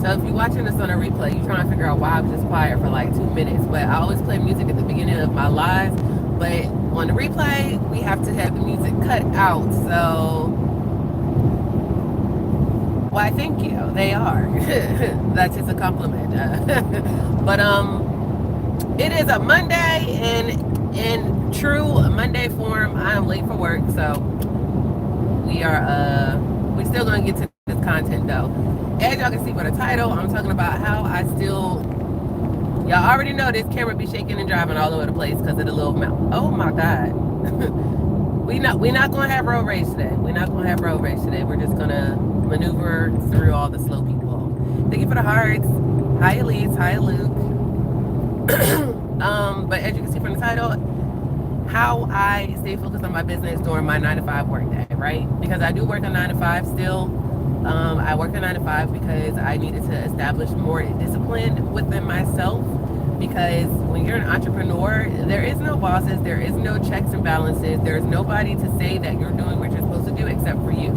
So if you're watching this on a replay, you're trying to figure out why I was just quiet for like 2 minutes. But I always play music at the beginning of my lives. But on the replay, we have to have the music cut out. So, why, thank you. They are. That's just a compliment. But it is a Monday, and in true Monday form, I am late for work. So we're still gonna get to this content though. As y'all can see by the title, I'm talking about how I still, y'all already know this camera be shaking and driving all over the place because of the little mount. Oh my God. we not gonna have road rage today. We're not gonna have road rage today. We're just gonna maneuver through all the slow people. Thank you for the hearts. Hi Elise, hi Luke. But as you can see from the title, how I stay focused on my business during my 9-to-5 work day, right? Because I do work a 9-to-5 still. I work a 9-to-5 because I needed to establish more discipline within myself. Because when you're an entrepreneur, there is no bosses, there is no checks and balances, there's nobody to say that you're doing what you're supposed to do except for you.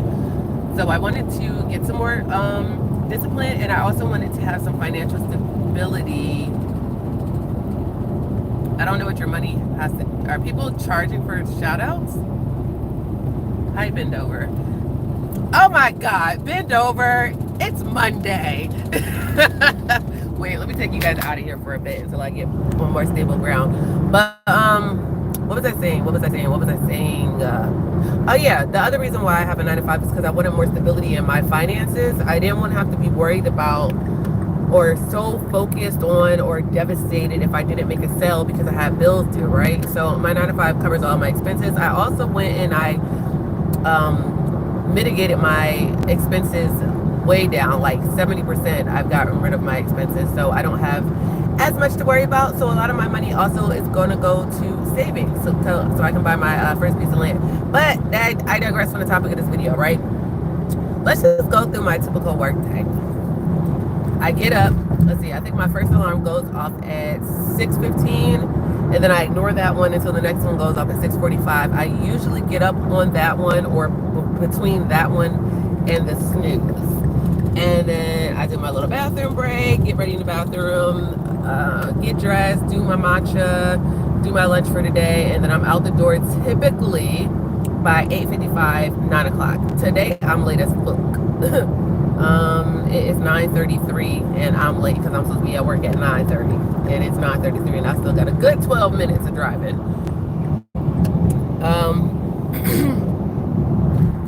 So I wanted to get some more discipline, and I also wanted to have some financial stability. I don't know what your money has to. Are people charging for shout outs? Hi, bend over. Oh my God, bend over. It's Monday. Wait, let me take you guys out of here for a bit until I get on more stable ground. But what was I saying? Oh yeah, the other reason why I have a 9-to-5 is because I wanted more stability in my finances. I didn't want to have to be worried about or so focused on or devastated if I didn't make a sale because I had bills due, right? So my 9-to-5 covers all my expenses. I also went and I mitigated my expenses way down, like 70%. I've gotten rid of my expenses, so I don't have as much to worry about. So a lot of my money also is going to go to savings, so I can buy my first piece of land. But I digress from the topic of this video, right? Let's just go through my typical work day. I get up, let's see, I think my first alarm goes off at 6:15, and then I ignore that one until the next one goes off at 6:45. I usually get up on that one or between that one and the snooze. And then I do my little bathroom break, get ready in the bathroom, get dressed, do my matcha, do my lunch for the day, and then I'm out the door typically by 8:55, 9 o'clock. Today, I'm late as fuck. It is 9:33 and I'm late because I'm supposed to be at work at 9:30, and it's 9:33 and I still got a good 12 minutes of driving.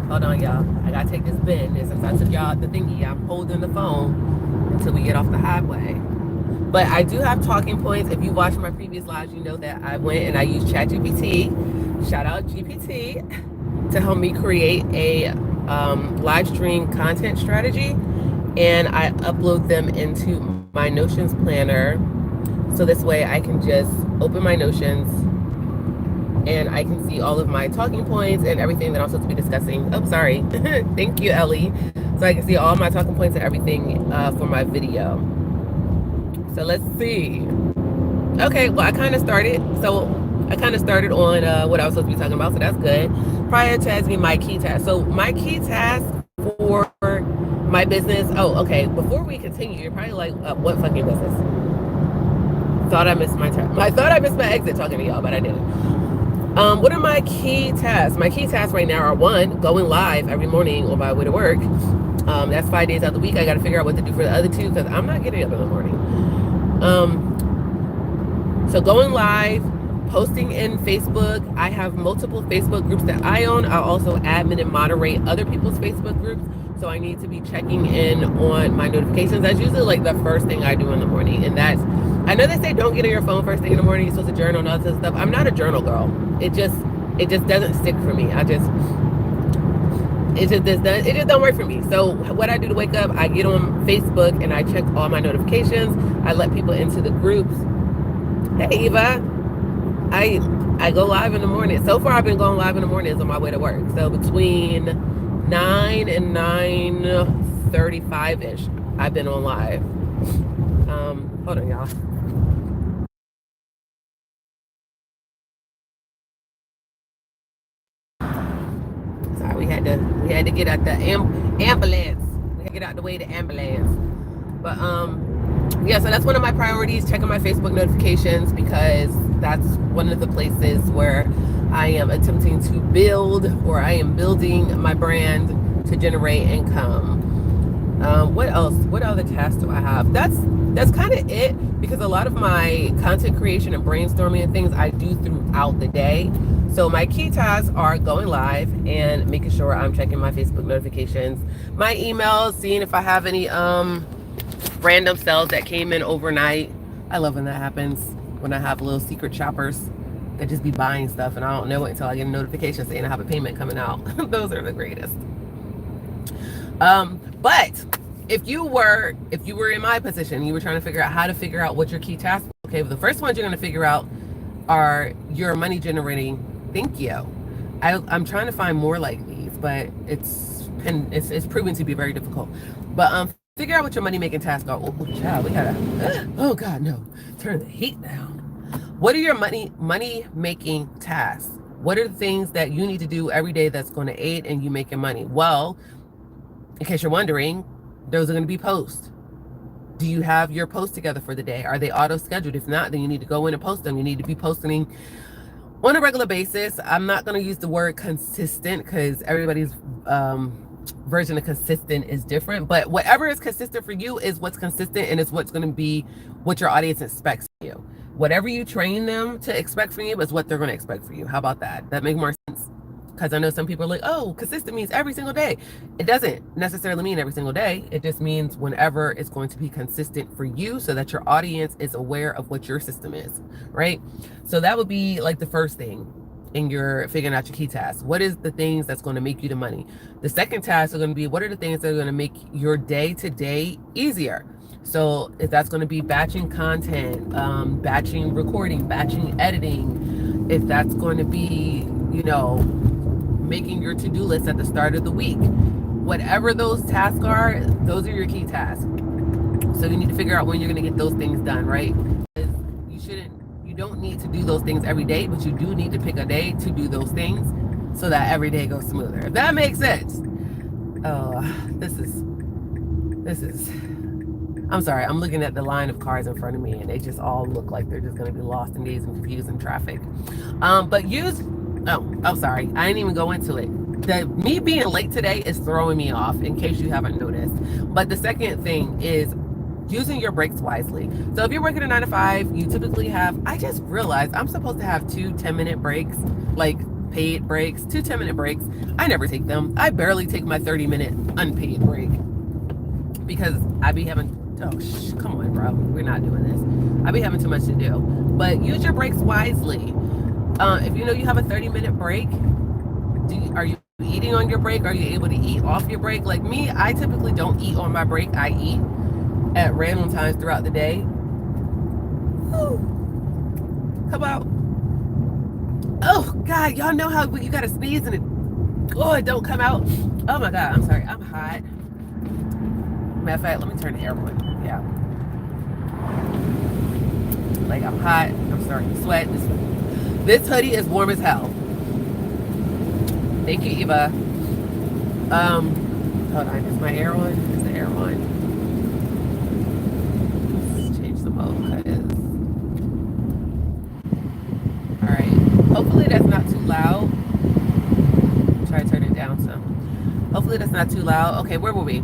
Hold on, y'all. I gotta take this bend. And since I took y'all the thingy, I'm holding the phone until we get off the highway. But I do have talking points. If you watched my previous lives, you know that I went and I used ChatGPT, shout out GPT, to help me create a live stream content strategy, and I upload them into my Notions planner. So this way I can just open my Notions and I can see all of my talking points and everything that I'm supposed to be discussing. Oh, sorry. Thank you, Ellie. So I can see all my talking points and everything for my video. So let's see. Okay, well, I kind of started on what I was supposed to be talking about, so that's good. Prioritizing my key tasks. So my key task for my business. Oh, okay. Before we continue, you're probably like, what fucking business? Thought I missed my turn. I thought I missed my exit talking to y'all, but I didn't. What are my key tasks? My key tasks right now are: 1, going live every morning on my way to work. That's 5 days out of the week. I got to figure out what to do for the other 2 because I'm not getting up in the morning. So going live, posting in Facebook. I have multiple Facebook groups that I own. I also admin and moderate other people's Facebook groups. So I need to be checking in on my notifications. That's usually like the first thing I do in the morning. And that's, I know they say don't get on your phone first thing in the morning. You're supposed to journal and all that stuff. I'm not a journal girl. It just doesn't stick for me. It just don't work for me. So what I do to wake up, I get on Facebook and I check all my notifications. I let people into the groups. Hey Eva, I go live in the morning. So far I've been going live in the mornings on my way to work. So between 9 and 9:35-ish, I've been on live. Hold on, y'all. Sorry, we had to get out the ambulance. We had to get out the way the ambulance. But yeah, so that's one of my priorities, checking my Facebook notifications, because that's one of the places where I am attempting to build, or I am building my brand to generate income. What else? What other tasks do I have? That's kind of it, because a lot of my content creation and brainstorming and things I do throughout the day. So my key tasks are going live and making sure I'm checking my Facebook notifications, my emails, seeing if I have any random sales that came in overnight. I love when that happens, when I have little secret shoppers that just be buying stuff and I don't know it until I get a notification saying I have a payment coming out. Those are the greatest. But if you were in my position, you were trying to figure out how to figure out what your key tasks. Okay, well, the first ones you're going to figure out are your money generating. Thank you. I'm trying to find more like these, but it's proven to be very difficult. But figure out what your money making tasks are. Oh, child, we gotta. Oh God, no! Turn the heat down. What are your money making tasks? What are the things that you need to do every day that's going to aid in you making money? Well, in case you're wondering, those are going to be posts. Do you have your posts together for the day? Are they auto scheduled? If not, then you need to go in and post them. You need to be posting on a regular basis. I'm not going to use the word consistent because everybody's version of consistent is different, but whatever is consistent for you is what's consistent, and it's what's going to be what your audience expects from you. Whatever you train them to expect from you is what they're going to expect from you. How about that? That make more sense? Because I know some people are like, oh, consistent means every single day. It doesn't necessarily mean every single day. It just means whenever it's going to be consistent for you, so that your audience is aware of what your system is, right? So that would be like the first thing in your figuring out your key tasks. What is the things that's going to make you the money? The second task are going to be, what are the things that are going to make your day-to-day easier? So if that's going to be batching content, batching recording, batching editing, if that's going to be, making your to-do list at the start of the week, whatever those tasks are, those are your key tasks. So you need to figure out when you're going to get those things done, right? You don't need to do those things every day, but you do need to pick a day to do those things so that every day goes smoother. If that makes sense. This is, I'm sorry, I'm looking at the line of cars in front of me and they just all look like they're just going to be lost and dazed and confused in traffic. Sorry, I didn't even go into it. Me being late today is throwing me off, in case you haven't noticed. But the second thing is using your breaks wisely. So if you're working a 9 to 5, you typically have, I just realized I'm supposed to have 2 10-minute breaks, like paid breaks, 2 10-minute breaks. I never take them. I barely take my 30-minute unpaid break because I be having, come on, bro. We're not doing this. I be having too much to do. But use your breaks wisely. If you know you have a 30-minute break, are you eating on your break? Are you able to eat off your break? Like me, I typically don't eat on my break. I eat at random times throughout the day. Whew. Come out. Oh God, y'all know how you gotta sneeze and it don't come out. Oh my God, I'm sorry, I'm hot. Matter of fact, let me turn the air on. Yeah. Like I'm hot, I'm starting to sweat. This hoodie is warm as hell. Thank you, Eva. Hold on, is my air on? Is the air on? Let's change the mode, alright. Hopefully that's not too loud. Try to turn it down some. Hopefully that's not too loud. Okay, where were we?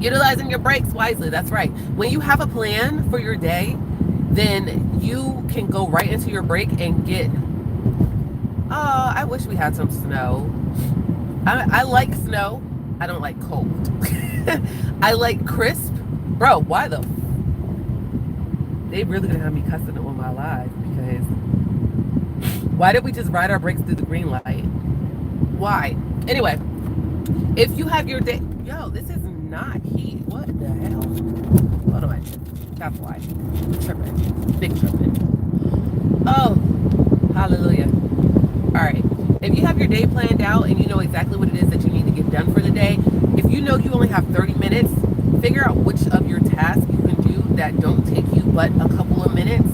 Utilizing your breaks wisely. That's right. When you have a plan for your day, then you can go right into your break and get, I wish we had some snow. I like snow. I don't like cold. I like crisp. Bro, why the? They really gonna have me cussing on my live because why did we just ride our brakes through the green light? Why? Anyway, if you have your day, this is not heat. What the hell? Hold on. That's why. Tripping. Big tripping. Oh, hallelujah. All right. If you have your day planned out and you know exactly what it is that you need to get done for the day, if you know you only have 30 minutes, figure out which of your tasks you can do that don't take you but a couple of minutes.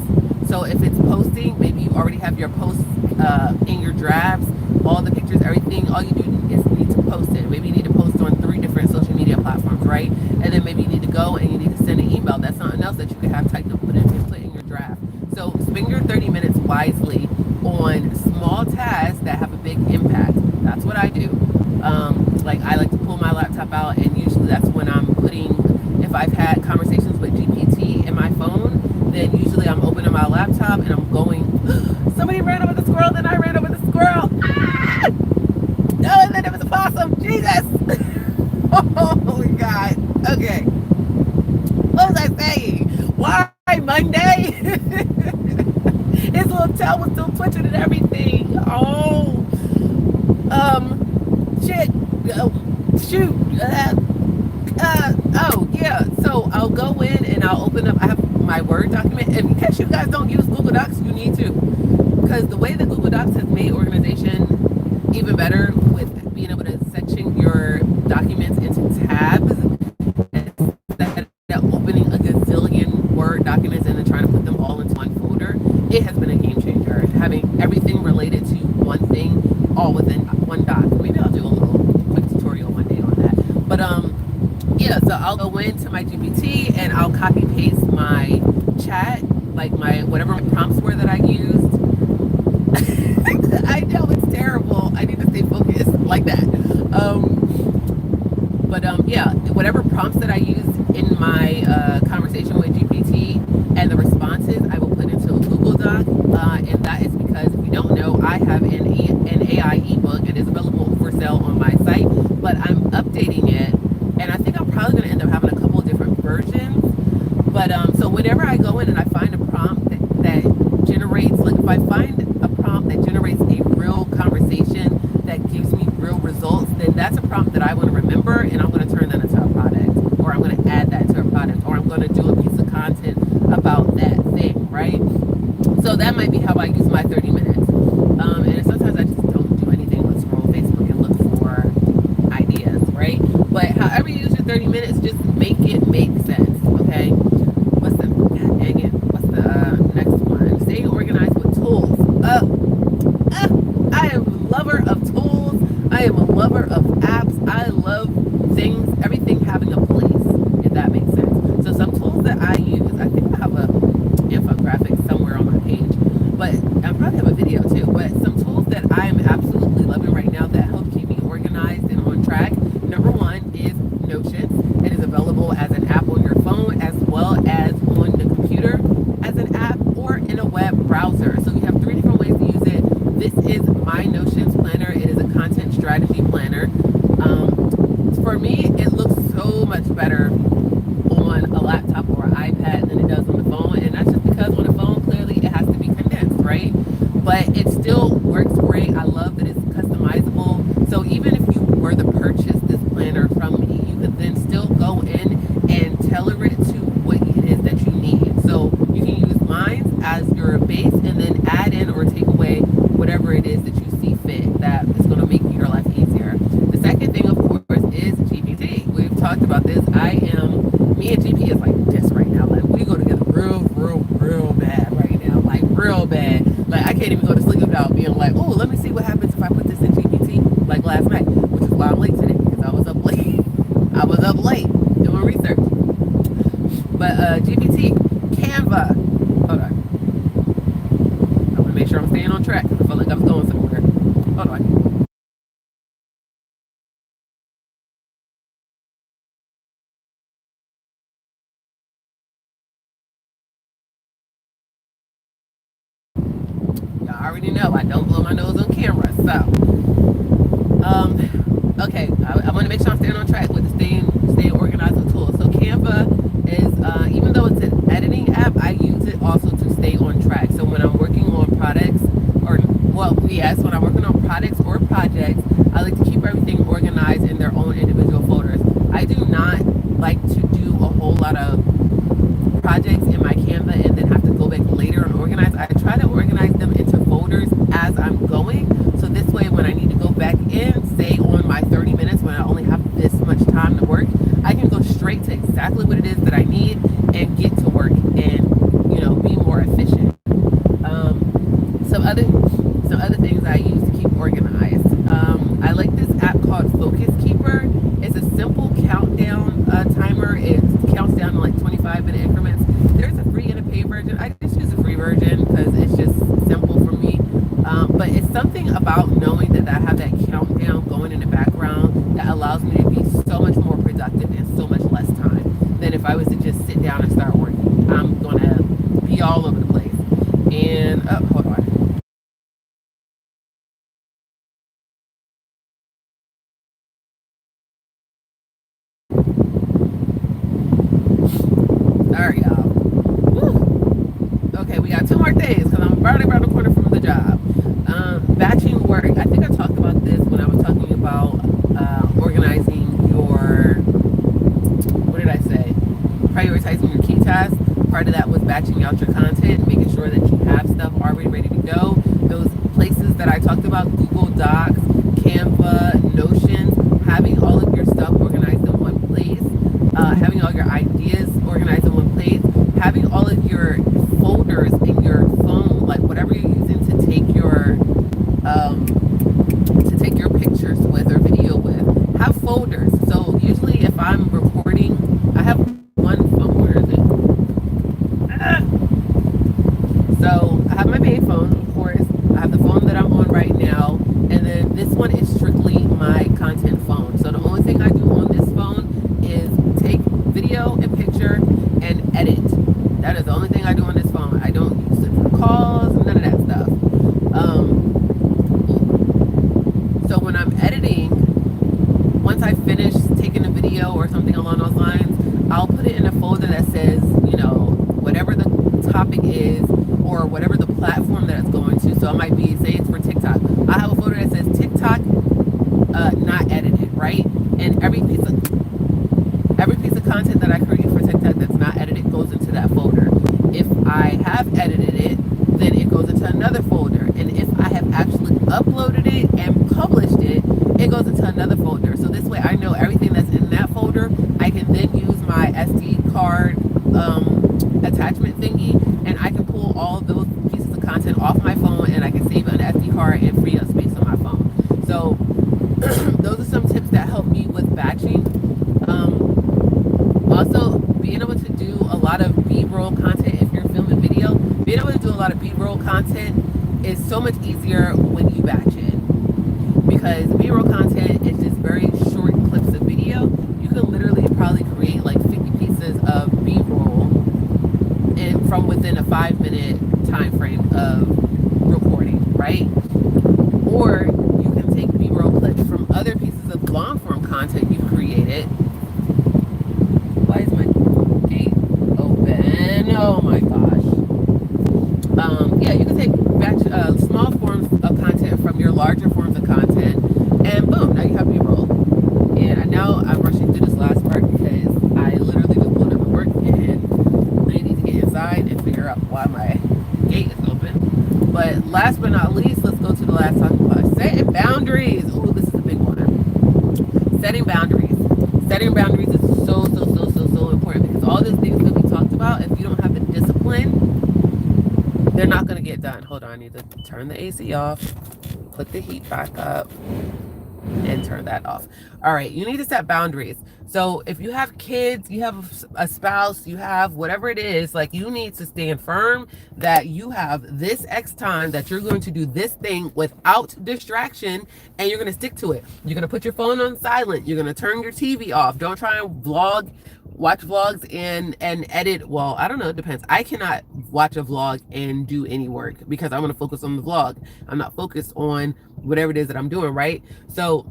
So if it's posting, maybe you already have your posts in your drafts, all the pictures, everything. All you do is need to post it. Maybe you need to post on 3 different social media platforms, right? And then maybe you need to go and you need to send an email. That's something else that you could have typed up and put in your draft. So spend your 30 minutes wisely on small tasks that have a big impact. That's what I do. Like I like to pull my laptop out, and usually that's when I'm putting, if I've had conversations with GPT in my phone, then usually I'm opening my laptop and I'm going, somebody ran over the squirrel, then I ran over the squirrel. Ah! No, and then it was a possum. Jesus. Oh my God. Okay. What was I saying? Why Monday? His little tail was still twitching and everything. Oh. Shit. Oh, shoot. Oh, yeah. So I'll go in and I'll open up. I have my Word document. In case you guys don't use Google Docs, you need to. Because the way that Google Docs has made organization even better with being able to section your documents into tabs instead of opening a gazillion Word documents and then trying to put them all into one folder, it has been a game changer. Having everything related to one thing all within one doc. Maybe I'll do a little quick tutorial one day on that. But yeah, so I'll go into my GPT and I'll copy paste my chat, like my whatever prompts were that I used. I know it's terrible. I need to stay focused like that. Yeah, whatever prompts that I used in my conversation with GPT and the responses, I will put into a Google Doc. And that is because, if you don't know, I have an AI ebook. It is available for sale on my site, but I'm updating it. And I think I'm probably going to end up having a couple of different versions. But so whenever I go in and I find a prompt that generates, like if I find a prompt that generates a real conversation that gives me real results, then that's a prompt that I want to remember, and I'm going to turn that into a product, or I'm going to add that to a product, or I'm going to do a piece of content about that thing, right? So that might be how I use my 30 minutes. And sometimes I just don't do anything but scroll Facebook and look for ideas, right? But however you use your 30 minutes, just make it make sense, okay? What's the, God dang it, what's the next one? Stay organized with tools. I am a lover of tools. I am a lover of apps. I love things, everything having a place, if that makes sense. So some tools that I use, I think I have a infographic somewhere on my page, but I probably have a video too, but some tools that I am absolutely loving right now that help keep me organized and on track. Number one is Notion. It is available as an app on your phone as well as on the computer as an app or in a web browser. So you have 3 different ways to use it. This is my Notions planner. It is a content strategy planner. For me, it looks so much better on a laptop or an iPad than it does on the phone, and that's just because on the phone, clearly it has to be condensed, right? But it still works great. I love that it's customizable. So even if you were to purchase this planner from me, you could then still go in and tailor it to what it is that you need. So you can use mine as your base and then add in or take away whatever it is that you see fit that is going to make your life easier. The second thing, of course, is GPT. We've talked about this. Me and GP is like this right now. Like we go together real bad right now. Like real bad. Like I can't even go to sleep without being like, oh, let me see what happens if I put this in GPT. Like last night, which is why I'm late today, because I was up late. I was up late doing research. But GPT, Canva. Hold on. I want to make sure I'm staying on track because I felt like I was going somewhere. Hold on. Y'all already know I don't blow my nose on camera, so okay, I want to make sure I'm staying on track with staying organized with tools. So Canva is even though it's an editing app, I use it also to stay on track. So when I'm working on products, when I'm working on products or projects, I like to keep everything organized in their own individual folders. I do not like to do a whole lot of projects in my Canva and then have to go back later and organize. I try to organize them into folders as I'm going. So this way, when I need to go back in, say on my 30 minutes, when I only have this much time to work, I can go straight to exactly what it is that I need and get to work and, be more efficient. Some other things I use to keep organized. I like this app called Focus Keeper. It's a simple countdown timer. It counts down to like 24 all over the place. And hold on. All right, y'all. Woo. Okay, we got 2 more days because I'm barely around the corner from the job. Batching work. I think I talked about this when I was talking about organizing your, what did I say? Prioritizing your key tasks. Part of that was batching out your content, making sure that you have stuff already ready to go. Those places that I talked about, Google Docs, Canva, Notion, having all of your stuff organized in one place, having all your ideas organized in one place, having all of your folders in your phone, like whatever you're using to take your pictures with or video with, have folders. So usually if I'm recording, I have one phone. Where is it? So I have my main phone, of course. I have the phone that I'm on right now, and then this one is strictly my content phone. So the only thing I do on this phone is take video and picture and edit. That is the only thing I do on this phone. I don't use it for calls, none of that stuff. So when I'm editing, once I finish taking a video or something along those lines, I'll put it in a folder that says, whatever the topic is or whatever the platform that it's going to. So it might be, say it's for TikTok. I have a folder that says TikTok, not edited, right? And every piece of content that I create for TikTok that's not edited goes into that folder. If I have edited it, then it goes into another folder. And if I have actually uploaded it and published it, it goes into another folder. So this way I know everything that's in that folder. I can then use my SD card attachment thingy, and I can pull all of those pieces of content off my phone, and I can save it on an SD card and free up space on my phone. So those are some tips that help me with batching. Also, being able to do a lot of B-roll content if you're filming video, being able to do a lot of B-roll content is so much easier when you batch it. Because B-roll content is just very short clips of video. You can literally probably create like 50 pieces of B-roll and from within a 5-minute time frame of recording, right? Or you can take B-roll clips from other pieces of long-form content you've created. Why is my gate open? Oh my gosh. Yeah, you can take small forms of content from your larger forms of content, and boom, now you have B-roll. And I know I'm rushing through this last part because I literally just pulled up at work and I need to get inside and figure out why my gate is open. But last but not least, let's go to the last talking about setting boundaries. Oh, this is a big one. Setting boundaries. Setting boundaries is so important, because all these things that we talked about, if you don't have the discipline, they're not going to get done. Hold on, I need to turn the AC off, put the heat back up, and turn that off. All right, you need to set boundaries. So if you have kids, you have a spouse, you have whatever it is, like, you need to stand firm that you have this X time that you're going to do this thing without distraction, and you're going to stick to it. You're going to put your phone on silent. You're going to turn your TV off. Don't try and watch vlogs and edit. Well, I don't know, it depends. I cannot watch a vlog and do any work because I want to focus on the vlog. I'm not focused on whatever it is that I'm doing, right? So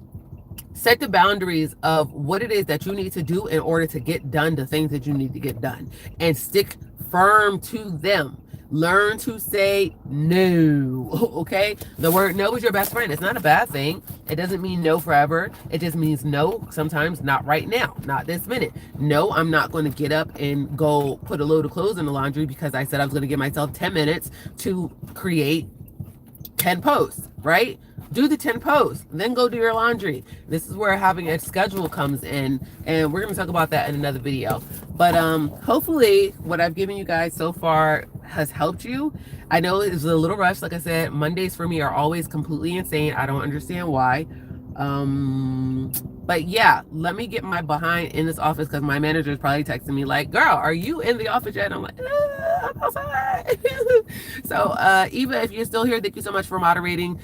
set the boundaries of what it is that you need to do in order to get done the things that you need to get done, and stick firm to them. Learn to say no. Okay, the word no is your best friend. It's not a bad thing. It doesn't mean no forever. It just means no sometimes, not right now, not this minute. No, I'm not going to get up and go put a load of clothes in the laundry because I said I was going to give myself 10 minutes to create 10 posts, right? Do the 10 posts, then go do your laundry. This is where having a schedule comes in, and we're going to talk about that in another video. But hopefully what I've given you guys so far has helped you. I know it's a little rush. Like I said, Mondays for me are always completely insane. I don't understand why. But yeah, let me get my behind in this office, because my manager is probably texting me like, girl, are you in the office yet? And I'm like, I'm outside. So Eva, if you're still here, thank you so much for moderating.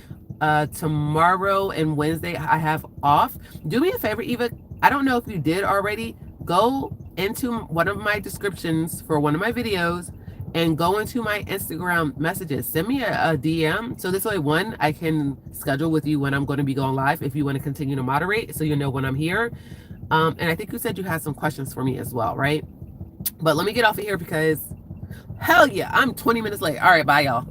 Tomorrow and Wednesday I have off. Do me a favor, Eva, I don't know if you did already, go into one of my descriptions for one of my videos and go into my Instagram messages. Send me a DM. So this way, one, I can schedule with you when I'm going to be going live if you want to continue to moderate so you know when I'm here. And I think you said you had some questions for me as well, right? But let me get off of here because hell yeah, I'm 20 minutes late. All right, bye, y'all.